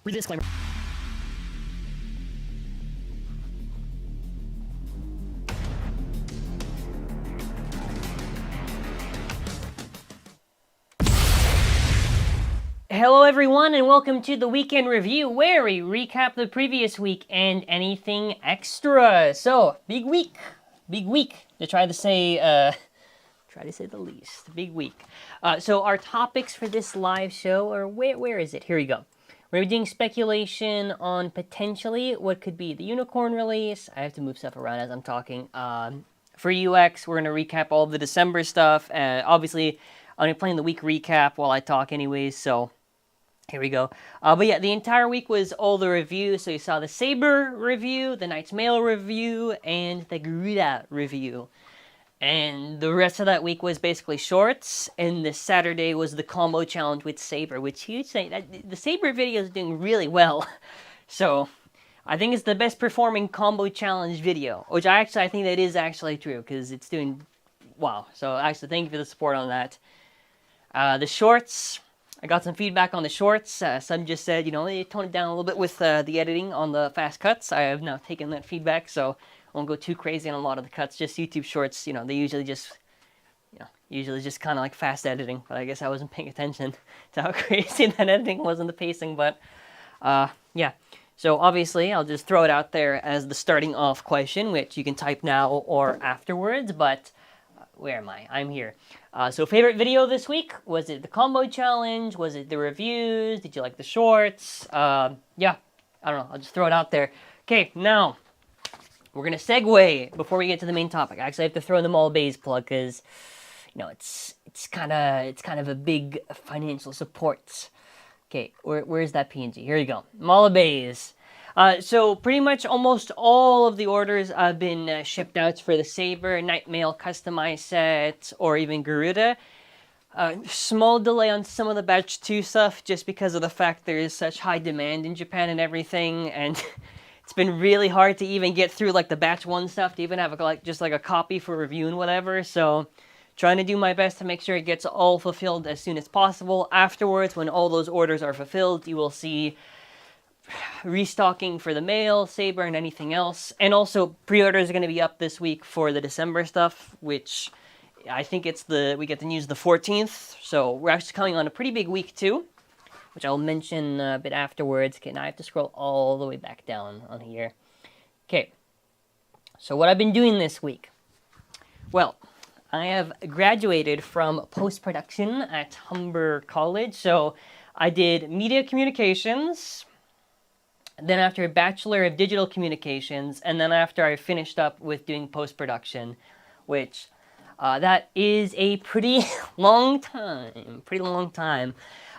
Read the disclaimer. Hello everyone and welcome to the weekend review where we recap the previous week and anything extra. So, big week to try to say the least. Big week. So our topics for this live show are, where is it? Here we go. We're doing speculation on potentially what could be the unicorn release. I have to move stuff around as I'm talking. For UX, we're going to recap all the December stuff. Obviously, I'm going to be playing the week recap while I talk anyways, so here we go. But yeah, the entire week was all the reviews. So you saw the Saber review, the Knight's Mail review, and the Garuda review. And the rest of that week was basically shorts, and this Saturday was the combo challenge with Saber, which you'd say that the Saber video is doing really well. So I think it's the best performing combo challenge video, which I think that is actually true, because it's doing wow. So actually, thank you for the support on that. The shorts, I got some feedback on the shorts. Some just said, they toned it down a little bit with the editing on the fast cuts. I have now taken that feedback, so I won't go too crazy on a lot of the cuts. Just YouTube shorts, they usually just kind of like fast editing. But I guess I wasn't paying attention to how crazy that editing was in the pacing. But yeah. So obviously, I'll just throw it out there as the starting off question, which you can type now or afterwards. But where am I? I'm here. So favorite video this week? Was it the combo challenge? Was it the reviews? Did you like the shorts? Yeah, I don't know. I'll just throw it out there. Okay, now we're gonna segue before we get to the main topic. Actually, I have to throw in the Mall Bays plug because it's kind of a big financial support. Okay, where's that PNG? Here you go. Mall Bays. So pretty much almost all of the orders have been shipped out for the Saber, Night Mail customized set, or even Garuda. Small delay on some of the Batch 2 stuff just because of the fact there is such high demand in Japan and everything, and it's been really hard to even get through like the Batch 1 stuff to even have just a copy for review and whatever, so trying to do my best to make sure it gets all fulfilled as soon as possible. Afterwards, when all those orders are fulfilled, you will see restocking for the mail, Saber, and anything else. And also, pre-orders are going to be up this week for the December stuff, which I think we get the news the 14th. So we're actually coming on a pretty big week too, which I'll mention a bit afterwards. Okay, now I have to scroll all the way back down on here. Okay, so what I've been doing this week. Well, I have graduated from post-production at Humber College. So I did media communications, then after a Bachelor of Digital Communications, and then after I finished up with doing post-production, which that is a pretty long time.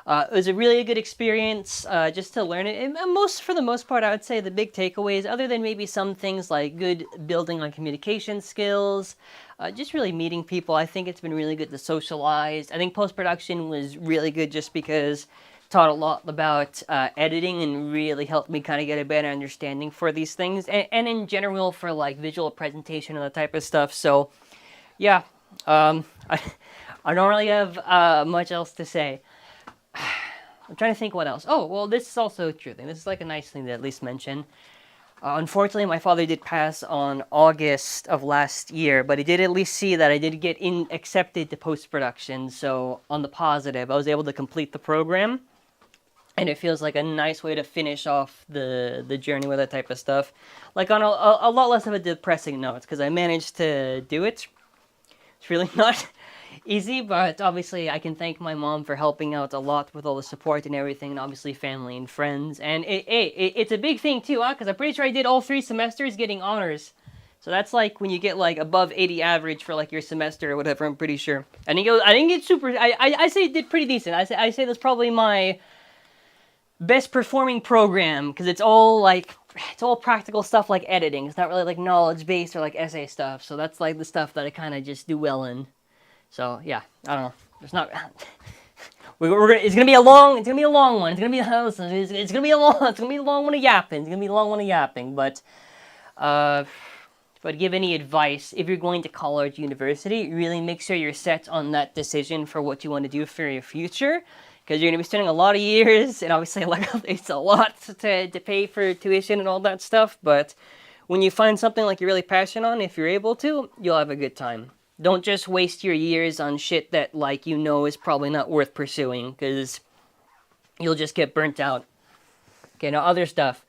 It was a really good experience just to learn it. And for the most part, I would say the big takeaways, other than maybe some things like good building on communication skills, just really meeting people. I think it's been really good to socialize. I think post-production was really good just because taught a lot about editing and really helped me kind of get a better understanding for these things, and in general for like visual presentation and that type of stuff. So yeah, I don't really have much else to say. I'm trying to think what else. Oh, well, this is also a true thing. This is like a nice thing to at least mention. Unfortunately, my father did pass on August of last year, but he did at least see that I did get accepted to post-production. So on the positive, I was able to complete the program. And it feels like a nice way to finish off the journey with that type of stuff. Like on a lot less of a depressing note, because I managed to do it. It's really not easy, but obviously I can thank my mom for helping out a lot with all the support and everything, and obviously family and friends. And it's a big thing too, because I'm pretty sure I did all 3 semesters getting honors. So that's like when you get like above 80 average for like your semester or whatever, I'm pretty sure. I think it's super, I say it did pretty decent. I say that's probably my best performing program, because it's all practical stuff like editing. It's not really like knowledge based or like essay stuff. So that's like the stuff that I kind of just do well in. So yeah, I don't know. It's not. It's gonna be a long one. It's gonna be a long one of yapping. But give any advice if you're going to college, university, really make sure you're set on that decision for what you want to do for your future. because you're going to be spending a lot of years, and obviously like it's a lot to pay for tuition and all that stuff, but when you find something like you're really passionate on, if you're able to, you'll have a good time. Don't just waste your years on shit that, like, you know is probably not worth pursuing, because you'll just get burnt out. Okay, now other stuff.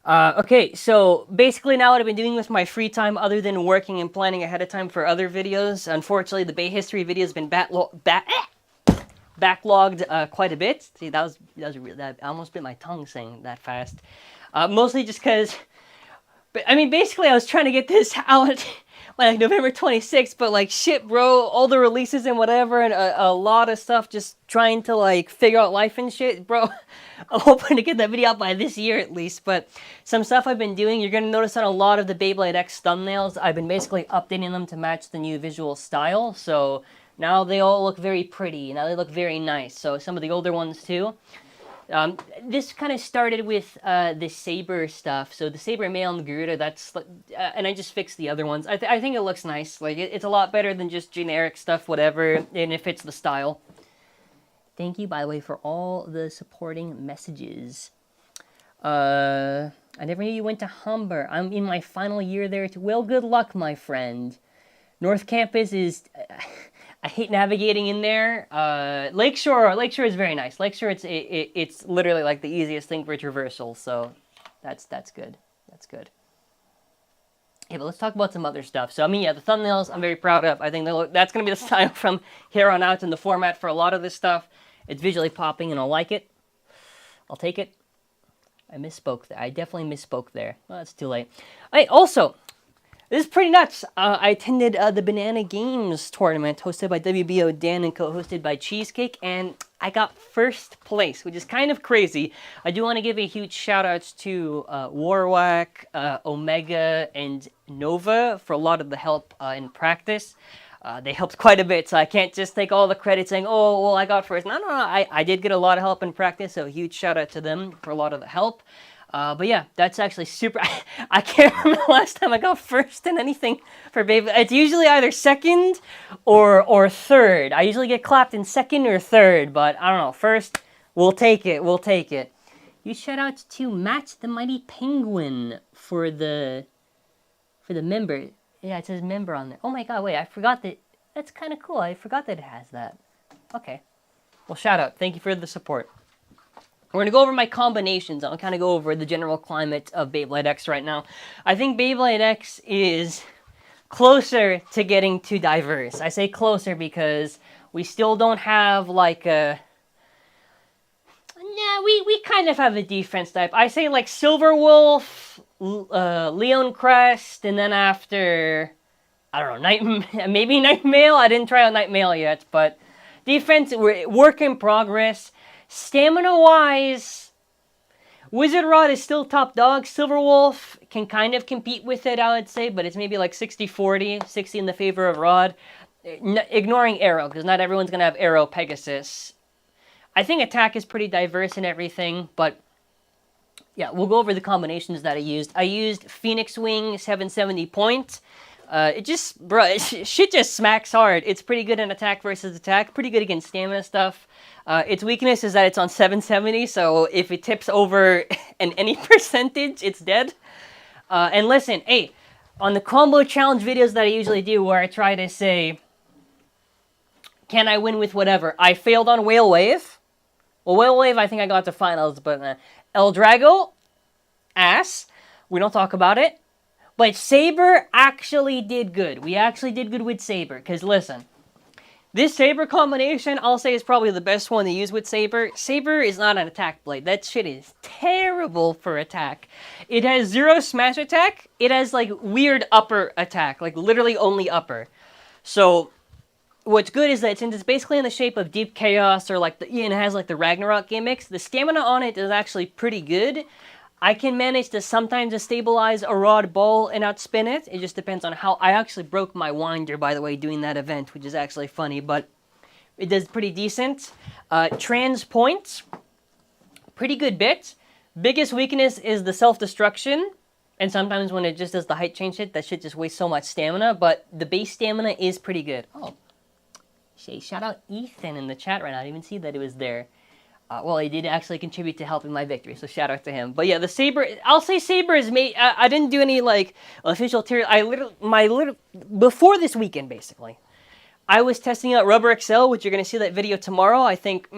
Okay, so basically now what I've been doing with my free time, other than working and planning ahead of time for other videos, unfortunately the Bay History video has been backlogged quite a bit. See, that was really, I almost bit my tongue saying that fast. Mostly just because, I mean, basically I was trying to get this out like November 26th, but like shit, bro, all the releases and whatever, and a lot of stuff, just trying to like figure out life and shit, bro. I'm hoping to get that video out by this year at least, but some stuff I've been doing, you're going to notice on a lot of the Beyblade X thumbnails, I've been basically updating them to match the new visual style, so now they all look very pretty, now they look very nice, so some of the older ones too. This kind of started with the Saber stuff. So the Saber male and the Garuda, that's and I just fixed the other ones. I think it looks nice. Like it's a lot better than just generic stuff, whatever, and it fits the style. Thank you, by the way, for all the supporting messages. I never knew you went to Humber. I'm in my final year there too. Well, good luck, my friend. North Campus is... I hate navigating in there. Lakeshore is very nice. Lakeshore, it's literally like the easiest thing for traversal, so that's good. That's good. Yeah, but let's talk about some other stuff. So I mean, yeah, the thumbnails I'm very proud of. I think that's gonna be the style from here on out in the format for a lot of this stuff. It's visually popping, and I'll like it. I'll take it. I misspoke there. I definitely misspoke there. Well, it's too late. Hey, also. This is pretty nuts. I attended the Banana Games tournament hosted by WBO Dan and co-hosted by Cheesecake, and I got first place, which is kind of crazy. I do want to give a huge shout out to Warwack, Omega, and Nova for a lot of the help in practice. They helped quite a bit, so I can't just take all the credit saying, oh, well, I got first. No, I did get a lot of help in practice, so a huge shout out to them for a lot of the help. But yeah, that's actually super... I can't remember the last time I got first in anything for Beyblade. It's usually either second or third. I usually get clapped in second or third, but I don't know. First, we'll take it. We'll take it. Huge shout out to Matt the Mighty Penguin for the member. Yeah, it says member on there. Oh my god, wait, I forgot that. That's kind of cool. I forgot that it has that. Okay. Well, shout out. Thank you for the support. We're going to go over my combinations. I'll kind of go over the general climate of Beyblade X right now. I think Beyblade X is closer to getting too diverse. I say closer because we still don't have like a... Yeah, we kind of have a defense type. I say like Silver Wolf, Leon Crest, and then after... I don't know, maybe Night Mail? I didn't try out Night Mail yet, but defense, work in progress. Stamina-wise, Wizard Rod is still top dog. Silver Wolf can kind of compete with it, I would say, but it's maybe like 60-40, 60 in the favor of Rod. Ignoring Arrow, because not everyone's going to have Arrow Pegasus. I think attack is pretty diverse and everything, but yeah, we'll go over the combinations that I used. I used Phoenix Wing 770 point. It just, bro, shit just smacks hard. It's pretty good in attack versus attack, pretty good against stamina stuff. Its weakness is that it's on 770, so if it tips over in any percentage, it's dead. And listen, hey, on the combo challenge videos that I usually do, where I try to say, can I win with whatever? I failed on Whale Wave. Well, Whale Wave, I think I got to finals, but El Drago, ass. We don't talk about it. But Saber actually did good. We actually did good with Saber, because listen, this Saber combination, I'll say, is probably the best one to use with Saber. Saber is not an attack blade. That shit is terrible for attack. It has 0 smash attack. It has, like, weird upper attack. Like, literally only upper. So, what's good is that since it's basically in the shape of Deep Chaos, or, like, and it has, like, the Ragnarok gimmicks, the stamina on it is actually pretty good. I can manage to sometimes stabilize a Rod Ball and outspin it. It just depends on how... I actually broke my winder, by the way, doing that event, which is actually funny, but it does pretty decent. Trans points, pretty good bit. Biggest weakness is the self-destruction, and sometimes when it just does the height change shit, that shit just wastes so much stamina, but the base stamina is pretty good. Oh, shout out Ethan in the chat right now. I didn't even see that it was there. Well, he did actually contribute to helping my victory, so shout out to him. But yeah, the Saber, I'll say Saber is made. I didn't do any like official tier. Before this weekend, basically, I was testing out Rubber XL, which you're gonna see that video tomorrow. I think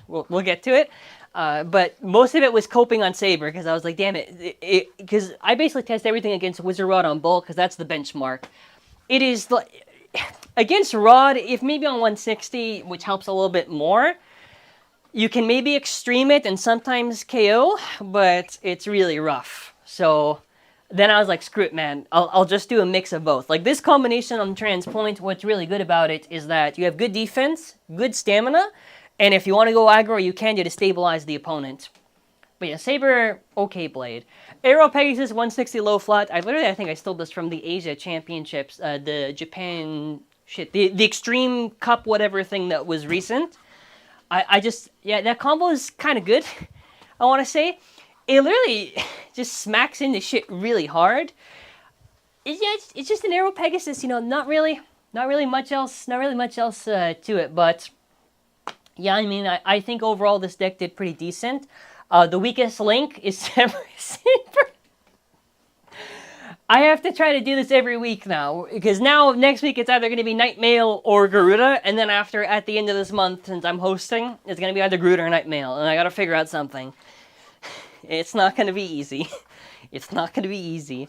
we'll get to it. But most of it was coping on Saber because I was like, damn it, because I basically test everything against Wizard Rod on Bull because that's the benchmark. It is like against Rod, if maybe on 160, which helps a little bit more. You can maybe extreme it and sometimes KO, but it's really rough. So then I was like, screw it, man. I'll just do a mix of both. Like this combination on Transpoint, what's really good about it is that you have good defense, good stamina, and if you want to go aggro, you can to stabilize the opponent. But yeah, Saber, okay blade. Aero Pegasus 160 low flat. I think I stole this from the Asia Championships, the Japan, the Extreme Cup whatever thing that was recent. That combo is kind of good, I want to say. It literally just smacks into shit really hard. It's just an Aero Pegasus, not really much else to it, but yeah, I mean, I think overall this deck did pretty decent. The weakest link is Saber. I have to try to do this every week now, because now, next week, it's either going to be Nightmail or Garuda, and then at the end of this month, since I'm hosting, it's going to be either Garuda or Nightmail, and I got to figure out something. It's not going to be easy. It's not going to be easy.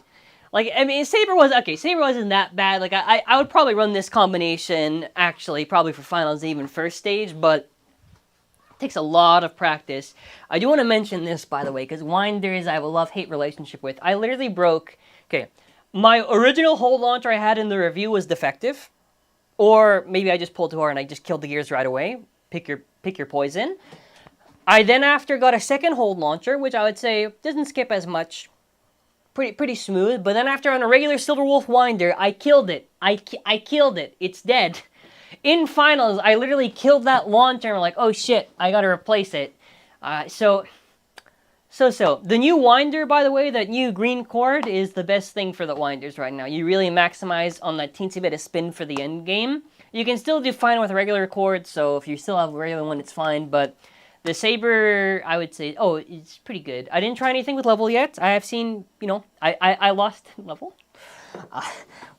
Like, I mean, Saber wasn't that bad. Like, I would probably run this combination, actually, probably for finals, even first stage, but it takes a lot of practice. I do want to mention this, by the way, because Winders I have a love-hate relationship with. I literally broke... Okay, my original hold launcher I had in the review was defective, or maybe I just pulled too hard and I just killed the gears right away. Pick your poison. I then after got a second hold launcher, which I would say doesn't skip as much, pretty smooth. But then after on a regular Silver Wolf Winder, I killed it. I killed it. It's dead. In finals, I literally killed that launcher and I'm like, oh shit, I gotta replace it. So. The new Winder, by the way, that new green cord is the best thing for the Winders right now. You really maximize on that teensy bit of spin for the end game. You can still do fine with a regular cord, so if you still have a regular one, it's fine. But the Saber, I would say, it's pretty good. I didn't try anything with level yet. I have seen, I lost level.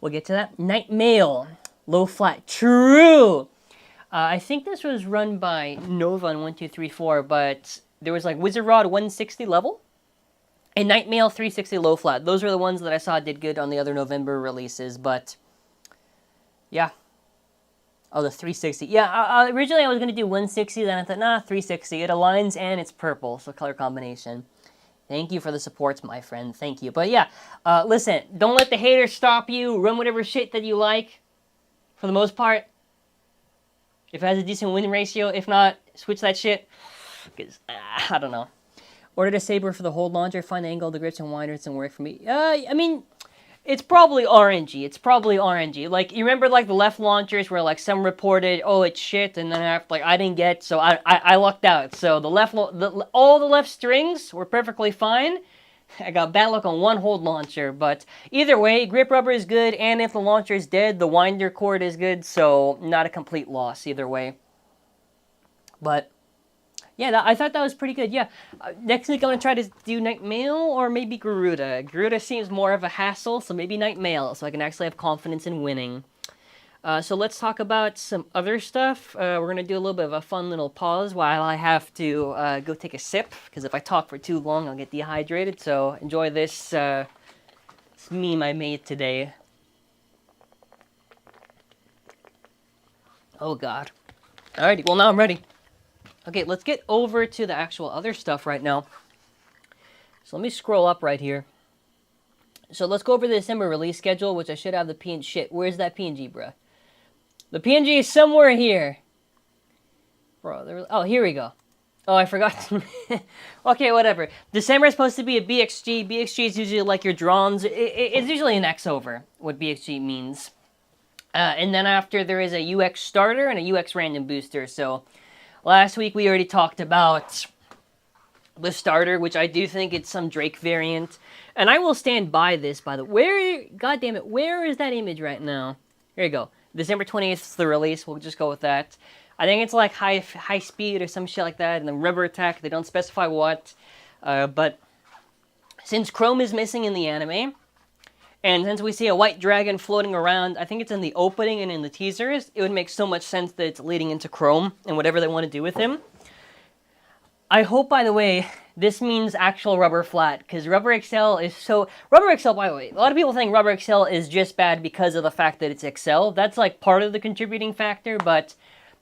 We'll get to that. Nightmail, low flat, true. I think this was run by Nova in 1234, but... There was like Wizard Rod 160 level and Nightmail 360 low flat. Those were the ones that I saw did good on the other November releases, but yeah. Oh, the 360. Yeah, originally I was going to do 160, then I thought, nah, 360. It aligns and it's purple, so color combination. Thank you for the supports, my friend. Thank you. But yeah, listen, don't let the haters stop you. Run whatever shit that you like, for the most part. If it has a decent win ratio, if not, switch that shit. Because, I don't know. Ordered a Saber for the hold launcher, find the angle of the grips and winder, it doesn't work for me. I mean, it's probably RNG. Like, you remember, like, the left launchers where, like, some reported, oh, it's shit, and then after, like, I didn't get, so I lucked out. So all the left strings were perfectly fine. I got bad luck on one hold launcher, but either way, grip rubber is good, and if the launcher is dead, the winder cord is good, so not a complete loss either way. But... yeah, I thought that was pretty good. Yeah, next week I'm going to try to do Nightmail or maybe Garuda. Garuda seems more of a hassle, so maybe Nightmail, so I can actually have confidence in winning. So let's talk about some other stuff. We're going to do a little bit of a fun little pause while I have to go take a sip, because if I talk for too long, I'll get dehydrated. So enjoy this meme I made today. Oh, God. Alrighty, well, now I'm ready. Okay, let's get over to the actual other stuff right now. So let me scroll up right here. So let's go over the December release schedule, which I should have the PNG. Shit, where's that PNG, bruh? The PNG is somewhere here. Bro, oh, here we go. Oh, I forgot. Okay, whatever. December is supposed to be a BXG. BXG is usually like your drawns. It's usually an X over, what BXG means. And then after, there is a UX starter and a UX random booster, so... last week, we already talked about the starter, which I do think it's some Drake variant. And I will stand by this, by the way. God damn it, where is that image right now? Here you go. December 28th is the release. We'll just go with that. I think it's like high speed or some shit like that, and then rubber attack. They don't specify what. But since Chrome is missing in the anime, and since we see a white dragon floating around, I think it's in the opening and in the teasers, it would make so much sense that it's leading into Chrome and whatever they want to do with him. I hope, by the way, this means actual Rubber Flat, because Rubber XL is so... Rubber XL, by the way, a lot of people think Rubber XL is just bad because of the fact that it's XL. That's like part of the contributing factor, but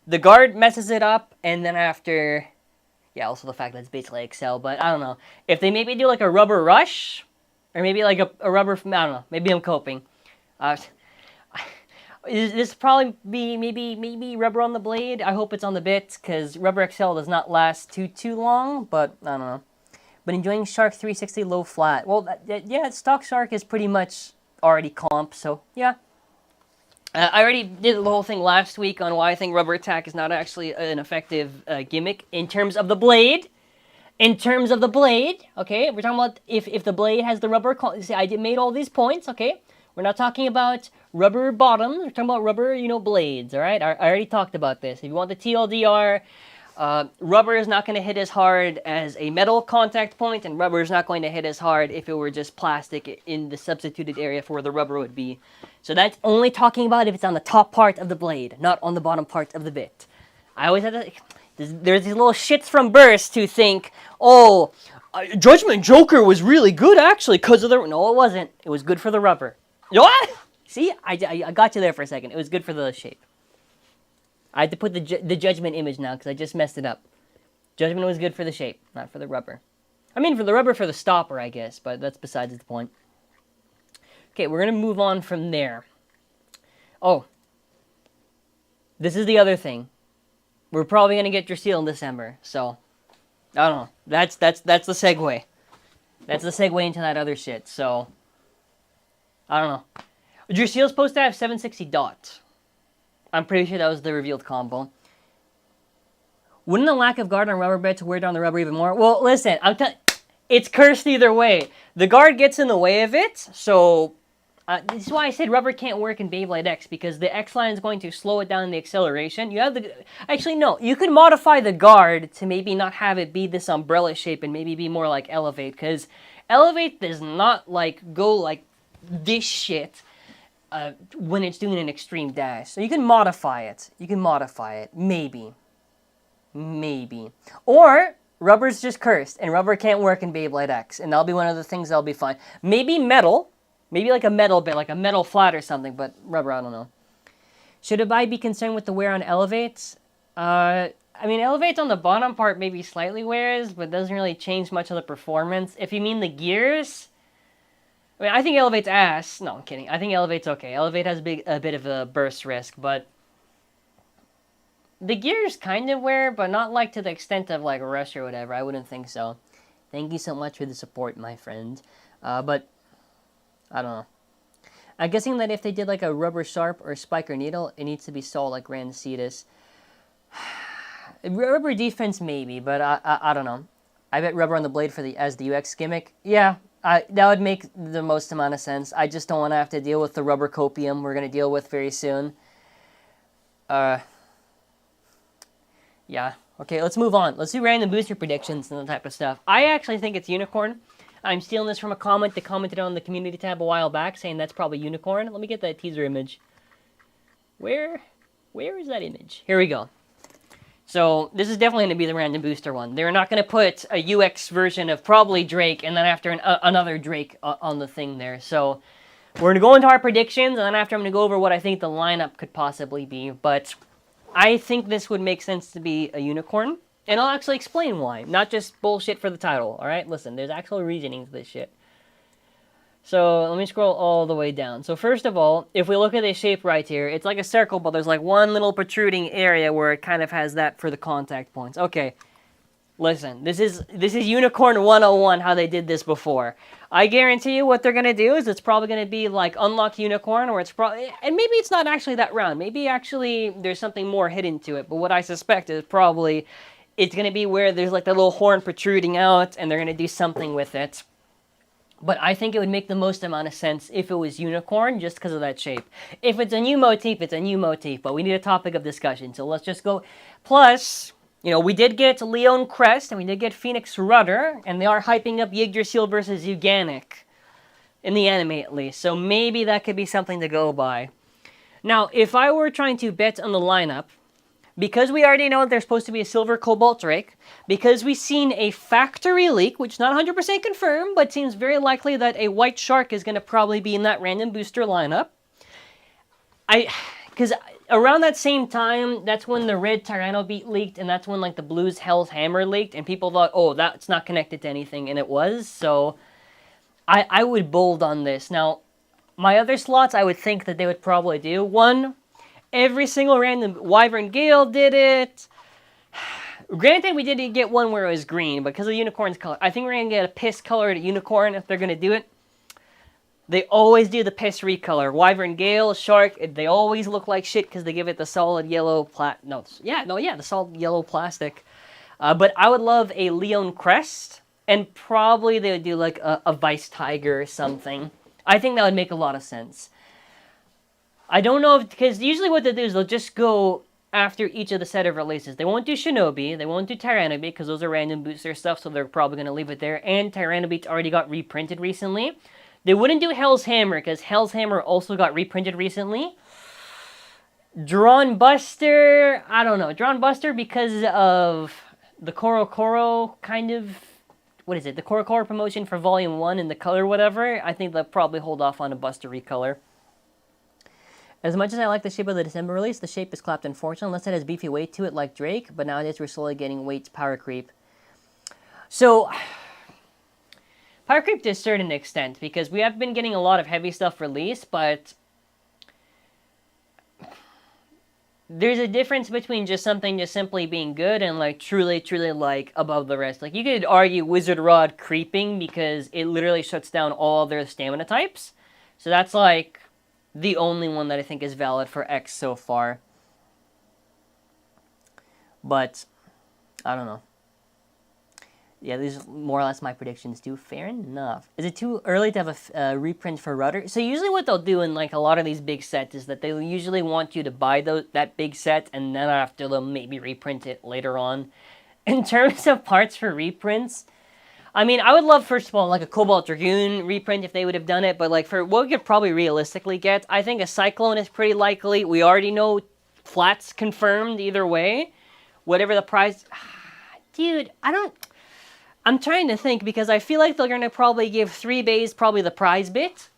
the guard messes it up, and then after... Yeah, also the fact that it's basically XL, but I don't know. If they maybe do like a Rubber Rush, or maybe like a Rubber... I don't know, maybe I'm coping. This probably be maybe Rubber on the Blade. I hope it's on the bit, because Rubber XL does not last too long, but I don't know. But enjoying Shark 360 low flat. Well, yeah, stock Shark is pretty much already comp, so yeah. I already did the whole thing last week on why I think Rubber Attack is not actually an effective gimmick in terms of the blade. In terms of the blade, okay, we're talking about if the blade has the rubber... See, I made all these points, okay? We're not talking about rubber bottoms. We're talking about rubber, blades, all right? I already talked about this. If you want the TLDR, rubber is not going to hit as hard as a metal contact point, and rubber is not going to hit as hard if it were just plastic in the substituted area for where the rubber would be. So that's only talking about if it's on the top part of the blade, not on the bottom part of the bit. I always have to... There's these little shits from Burst who think, oh, Judgment Joker was really good, actually, because of the... No, it wasn't. It was good for the rubber. What? See, I got you there for a second. It was good for the shape. I had to put the Judgment image now because I just messed it up. Judgment was good for the shape, not for the rubber. I mean, for the rubber for the stopper, I guess, but that's besides the point. Okay, we're going to move on from there. Oh. This is the other thing. We're probably going to get Drasil in December, so... I don't know. That's the segue. That's the segue into that other shit, so... I don't know. Drasil's supposed to have 760 dots. I'm pretty sure that was the revealed combo. Wouldn't the lack of guard on rubber bits wear down the rubber even more? Well, listen, it's cursed either way. The guard gets in the way of it, so... this is why I said rubber can't work in Beyblade X, because the X line is going to slow it down in the acceleration. You have the... Actually, no. You could modify the guard to maybe not have it be this umbrella shape and maybe be more like Elevate, because Elevate does not, go like this shit when it's doing an extreme dash. So you can modify it. Maybe. Or... rubber's just cursed, and rubber can't work in Beyblade X, and that'll be one of the things that'll be fine. Maybe metal... Maybe like a metal bit, like a metal flat or something, but rubber, I don't know. Should I be concerned with the wear on Elevates? I mean, Elevates on the bottom part maybe slightly wears, but doesn't really change much of the performance. If you mean the gears, I mean, I think Elevate's ass. No, I'm kidding. I think Elevate's okay. Elevate has a bit of a burst risk, but the gears kind of wear, but not like to the extent of like Rush or whatever. I wouldn't think so. Thank you so much for the support, my friend. But I don't know. I'm guessing that if they did like a rubber sharp or spiker needle, it needs to be solid like Grand Cetus. Rubber defense maybe, but I don't know. I bet rubber on the blade for as the UX gimmick. Yeah, that would make the most amount of sense. I just don't want to have to deal with the rubber copium we're going to deal with very soon. Yeah. Okay, let's move on. Let's do random booster predictions and that type of stuff. I actually think it's Unicorn. I'm stealing this from a comment that commented on the community tab a while back saying that's probably Unicorn. Let me get that teaser image. Where is that image? Here we go. So this is definitely going to be the random booster one. They're not going to put a UX version of probably Drake and then after another Drake on the thing there. So we're going to go into our predictions, and then after I'm going to go over what I think the lineup could possibly be. But I think this would make sense to be a Unicorn. And I'll actually explain why. Not just bullshit for the title, alright? Listen, there's actual reasoning to this shit. So, let me scroll all the way down. So, first of all, if we look at this shape right here, it's like a circle, but there's like one little protruding area where it kind of has that for the contact points. Okay, listen, this is Unicorn 101, how they did this before. I guarantee you what they're going to do is it's probably going to be like Unlock Unicorn, or it's probably... And maybe it's not actually that round. Maybe actually there's something more hidden to it. But what I suspect is probably... It's going to be where there's like the little horn protruding out, and they're going to do something with it. But I think it would make the most amount of sense if it was unicorn, just because of that shape. If it's a new motif, it's a new motif, but we need a topic of discussion, so let's just go. Plus, you know, we did get Leon Crest, and we did get Phoenix Rudder, and they are hyping up Yggdrasil versus Euganic, in the anime at least, so maybe that could be something to go by. Now, if I were trying to bet on the lineup, because we already know there's supposed to be a Silver Cobalt Drake, because we've seen a factory leak, which is not 100% confirmed, but seems very likely that a White Shark is going to probably be in that random booster lineup. Because around that same time, that's when the Red Tyranno Beat leaked, and that's when like the Blues Hell's Hammer leaked, and people thought, oh, that's not connected to anything, and it was, so I would bold on this. Now, my other slots, I would think that they would probably do. One, every single random Wyvern Gale did it. Granted, we didn't get one where it was green, because of the unicorn's color. I think we're going to get a piss-colored unicorn if they're going to do it. They always do the piss recolor. Wyvern Gale, Shark, they always look like shit because they give it the solid yellow the solid yellow plastic. But I would love a Leon Crest, and probably they would do like a Vice Tiger or something. I think that would make a lot of sense. I don't know, because usually what they do is they'll just go after each of the set of releases. They won't do Shinobi, they won't do Tyranno Beat, because those are random booster stuff, so they're probably going to leave it there. And Tyranno Beat already got reprinted recently. They wouldn't do Hell's Hammer, because Hell's Hammer also got reprinted recently. Drawn Buster, I don't know. Drawn Buster, because of the Koro kind of, what is it? The Koro promotion for Volume 1 and the color whatever. I think they'll probably hold off on a Buster recolor. As much as I like the shape of the December release, the shape is clapped unfortunately, unless it has beefy weight to it like Drake, but nowadays we're slowly getting weight power creep. So, power creep to a certain extent, because we have been getting a lot of heavy stuff released, but there's a difference between just something just simply being good and like truly like above the rest. Like you could argue Wizard Rod creeping because it literally shuts down all their stamina types. So that's like the only one that I think is valid for X so far. But I don't know. Yeah, these are more or less my predictions too. Fair enough. Is it too early to have a reprint for Rudder? So usually what they'll do in like a lot of these big sets is that they'll usually want you to buy that big set, and then after they'll maybe reprint it later on. In terms of parts for reprints, I mean, I would love, first of all, like a Cobalt Dragoon reprint if they would have done it, but like for what we could probably realistically get, I think a Cyclone is pretty likely. We already know flats confirmed either way. Whatever the price... Dude, I'm trying to think, because I feel like they're going to probably give 3 bays probably the prize bit.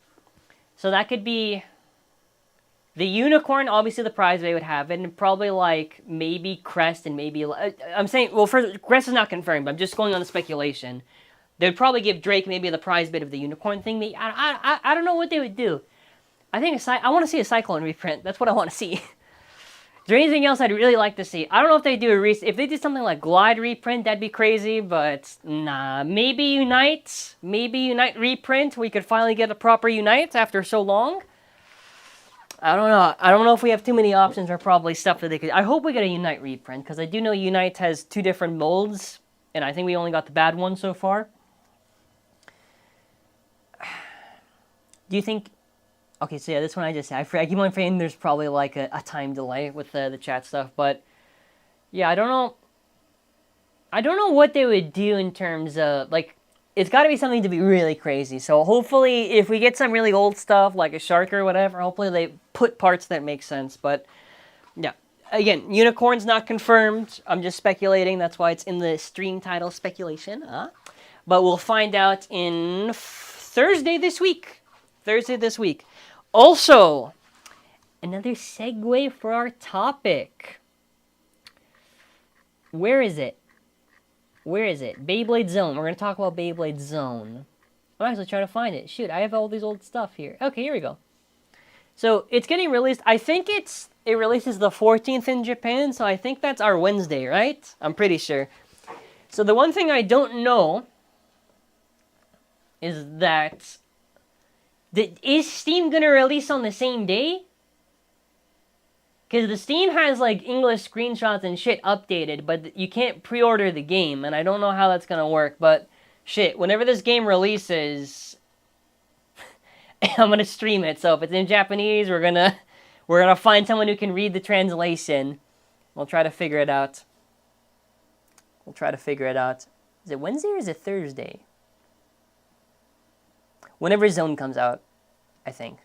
So that could be the Unicorn, obviously the prize bay would have it, and probably like maybe Crest and maybe... I'm saying, well, first, Crest is not confirmed, but I'm just going on the speculation. They'd probably give Drake maybe the prize bit of the Unicorn thing. I don't know what they would do. I want to see a Cyclone reprint. That's what I want to see. Is there anything else I'd really like to see? I don't know if they do if they did something like Glide reprint, that'd be crazy, but nah. Maybe Unite reprint. We could finally get a proper Unite after so long. I don't know. I don't know if we have too many options or probably stuff that they could... I hope we get a Unite reprint, because I do know Unite has 2 different molds, and I think we only got the bad one so far. Do you think... Okay, so yeah, this one I just said. I keep on saying there's probably like a time delay with the chat stuff, but yeah, I don't know. I don't know what they would do in terms of, like, it's got to be something to be really crazy. So hopefully, if we get some really old stuff, like a Shark or whatever, hopefully they put parts that make sense. But yeah, again, Unicorn's not confirmed. I'm just speculating. That's why it's in the stream title, speculation. But we'll find out in Thursday this week. Also, another segue for our topic. Where is it? Beyblade Xone. We're going to talk about Beyblade Xone. I'm actually trying to find it. Shoot, I have all these old stuff here. Okay, here we go. So, it's getting released. I think it releases the 14th in Japan, so I think that's our Wednesday, right? I'm pretty sure. So, the one thing I don't know is that... Is Steam going to release on the same day? Because the Steam has, like, English screenshots and shit updated, but you can't pre-order the game, and I don't know how that's going to work, but shit, whenever this game releases, I'm gonna stream it. So if it's in Japanese, we're gonna find someone who can read the translation. We'll try to figure it out. We'll try to figure it out. Is it Wednesday or is it Thursday? Whenever Zone comes out, I think.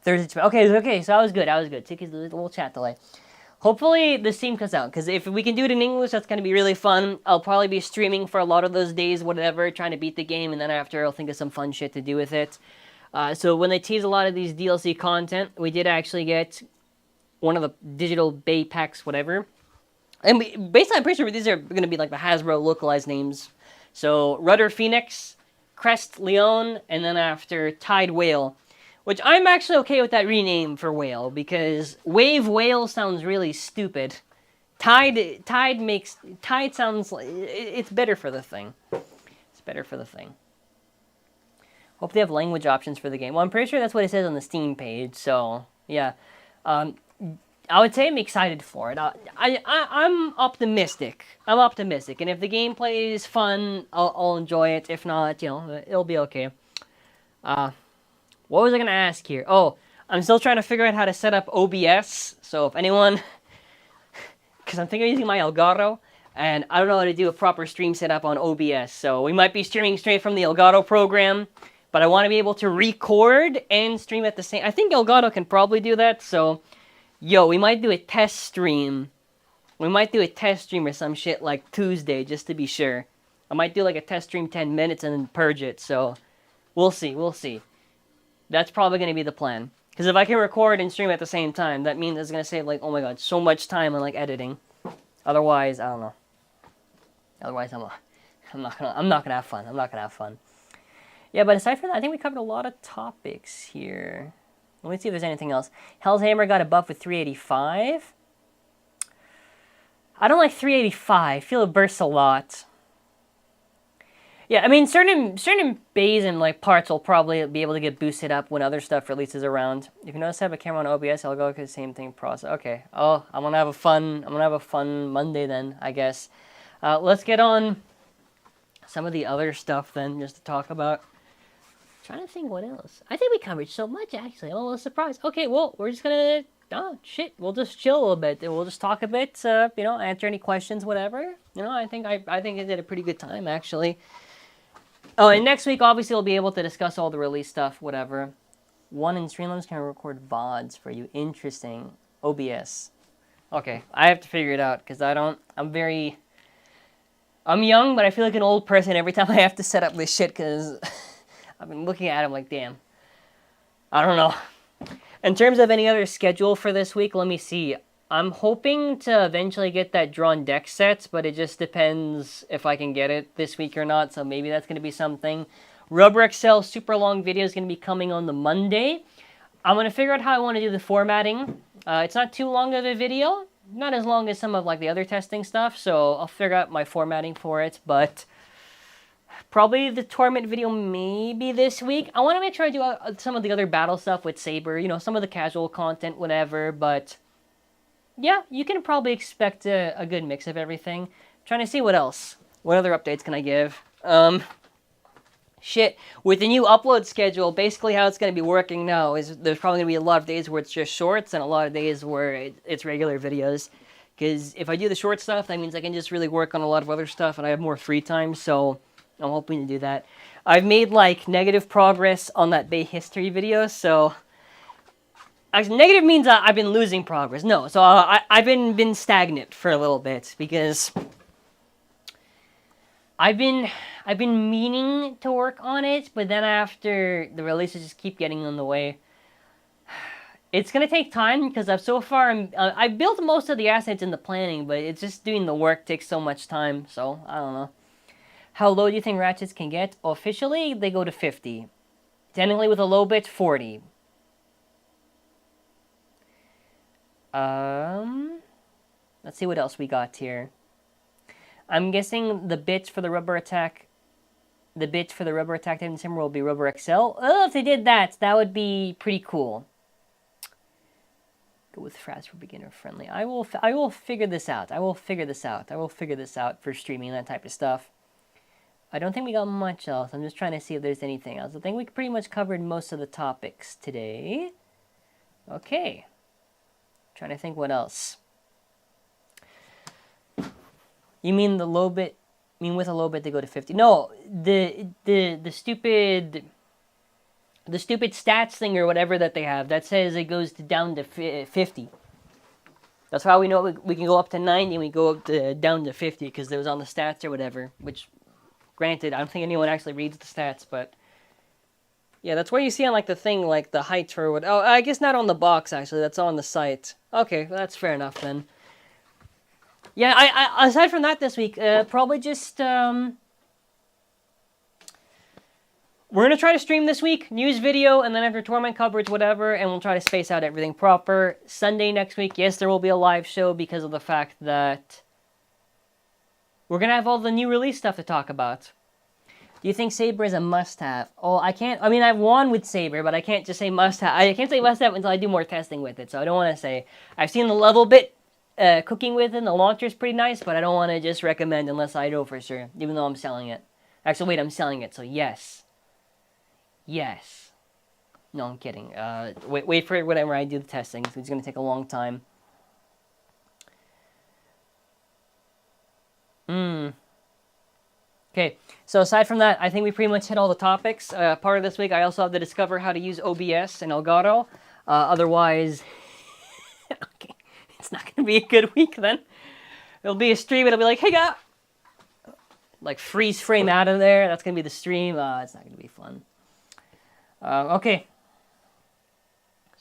Thursday. Okay. So I was good. Take a little chat delay. Hopefully the stream comes out, because if we can do it in English, that's going to be really fun. I'll probably be streaming for a lot of those days, whatever, trying to beat the game, and then after I'll think of some fun shit to do with it. So when they tease a lot of these DLC content, we did actually get one of the digital Bay packs, whatever. And basically, I'm pretty sure these are going to be like the Hasbro localized names. So Rudder Phoenix, Crest Leon, and then after Tide Whale. Which I'm actually okay with that rename for Whale, because Wave Whale sounds really stupid. Tide sounds like it's better for the thing. It's better for the thing. Hope they have language options for the game. Well, I'm pretty sure that's what it says on the Steam page. So yeah, I would say I'm excited for it. I'm optimistic. I'm optimistic, and if the gameplay is fun, I'll enjoy it. If not, it'll be okay. What was I going to ask here? Oh, I'm still trying to figure out how to set up OBS. So if anyone... Because I'm thinking of using my Elgato, and I don't know how to do a proper stream setup on OBS. So we might be streaming straight from the Elgato program, but I want to be able to record and stream at the same... I think Elgato can probably do that, so... we might do a test stream. We might do a test stream or some shit like Tuesday, just to be sure. I might do like a test stream 10 minutes and then purge it, so... We'll see. That's probably going to be the plan. Because if I can record and stream at the same time, that means it's going to save, like, oh my god, so much time on, like, editing. Otherwise, I don't know. Otherwise, I'm not gonna have fun. Yeah, but aside from that, I think we covered a lot of topics here. Let me see if there's anything else. Hell's Hammer got a buff with 385. I don't like 385. I feel it bursts a lot. Yeah, I mean, certain bays and like parts will probably be able to get boosted up when other stuff releases around. If you notice I have a camera on OBS, I'll go with the same thing process. Okay. Oh, I'm gonna have a fun Monday then, I guess. Let's get on some of the other stuff then, just to talk about. Trying to think what else. I think we covered so much actually. I'm a little surprised. Okay, well, we're just gonna we'll just chill a little bit. We'll just talk a bit. Answer any questions, whatever. I think I did a pretty good time actually. Oh, and next week, obviously, we'll be able to discuss all the release stuff, whatever. One in Streamlabs can record VODs for you. Interesting. OBS. Okay, I have to figure it out, because I'm young, but I feel like an old person every time I have to set up this shit, because I've been looking at it like, damn. I don't know. In terms of any other schedule for this week, let me see. I'm hoping to eventually get that drawn deck set, but it just depends if I can get it this week or not, so maybe that's going to be something. Rubber XL super long video is going to be coming on the Monday. I'm going to figure out how I want to do the formatting. It's not too long of a video, not as long as some of like the other testing stuff, so I'll figure out my formatting for it, but probably the tournament video maybe this week. I want to make sure I do some of the other battle stuff with Saber, some of the casual content, whatever, but... yeah, you can probably expect a good mix of everything. Trying to see what else. What other updates can I give? With the new upload schedule, basically how it's going to be working now is there's probably going to be a lot of days where it's just shorts and a lot of days where it's regular videos. Because if I do the short stuff, that means I can just really work on a lot of other stuff and I have more free time, so I'm hoping to do that. I've made, like, negative progress on that Bay history video, so... actually, negative means I've been losing progress. No, so I've been stagnant for a little bit because I've been meaning to work on it, but then after the releases just keep getting in the way. It's gonna take time because I built most of the assets in the planning, but it's just doing the work takes so much time. So I don't know. How low do you think ratchets can get? Officially, they go to 50. Technically, with a low bit, 40. Let's see what else we got here. I'm guessing the bits for the rubber attack Titan Simmer will be Rubber XL. Oh, if they did that, that would be pretty cool. Go with Fraz for beginner friendly. I will figure this out. I will figure this out for streaming and that type of stuff. I don't think we got much else. I'm just trying to see if there's anything else. I think we pretty much covered most of the topics today. Okay. Trying to think what else. You mean the low bit? I mean with a low bit they go to 50? No, the stupid stats thing or whatever that they have that says it goes down to 50. That's how we know we can go up to 90 and we go up to down to 50 because it was on the stats or whatever. Which, granted, I don't think anyone actually reads the stats, but yeah, that's where you see on like the thing, like the height for what. Oh, I guess not on the box actually. That's on the site. Okay, well, that's fair enough then. Yeah, I aside from that this week, probably just we're gonna try to stream this week, news video, and then after tournament coverage, whatever, and we'll try to space out everything proper. Sunday next week, yes, there will be a live show because of the fact that we're gonna have all the new release stuff to talk about. Do you think Saber is a must-have? Oh, I can't. I mean, I've won with Saber, but I can't just say must-have. I can't say must-have until I do more testing with it. So I don't want to say. I've seen the level bit cooking with it. And the launcher's pretty nice, but I don't want to just recommend unless I know for sure. Even though I'm selling it. Actually, wait, I'm selling it. So yes, yes. No, I'm kidding. Wait for it whenever I do the testing. It's going to take a long time. Okay, so aside from that, I think we pretty much hit all the topics. Part of this week, I also have to discover how to use OBS and Elgato. Otherwise, okay, it's not going to be a good week then. It'll be a stream, it'll be like, hey, guys! Like, freeze frame out of there. That's going to be the stream. It's not going to be fun. Okay.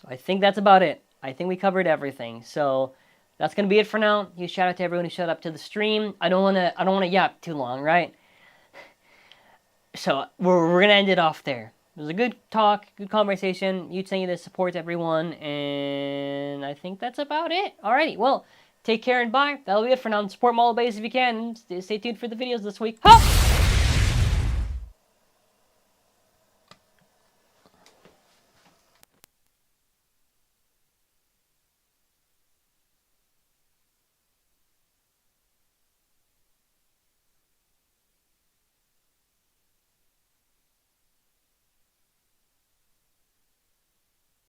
So I think that's about it. I think we covered everything. So that's going to be it for now. Huge shout out to everyone who showed up to the stream. I don't want to yap too long, right? So we're gonna end it off there. It was a good talk, good conversation. You saying this supports everyone, and I think that's about it. Alrighty, well, take care and bye. That'll be it for now. Support Mall Base if you can. Stay tuned for the videos this week. Ha!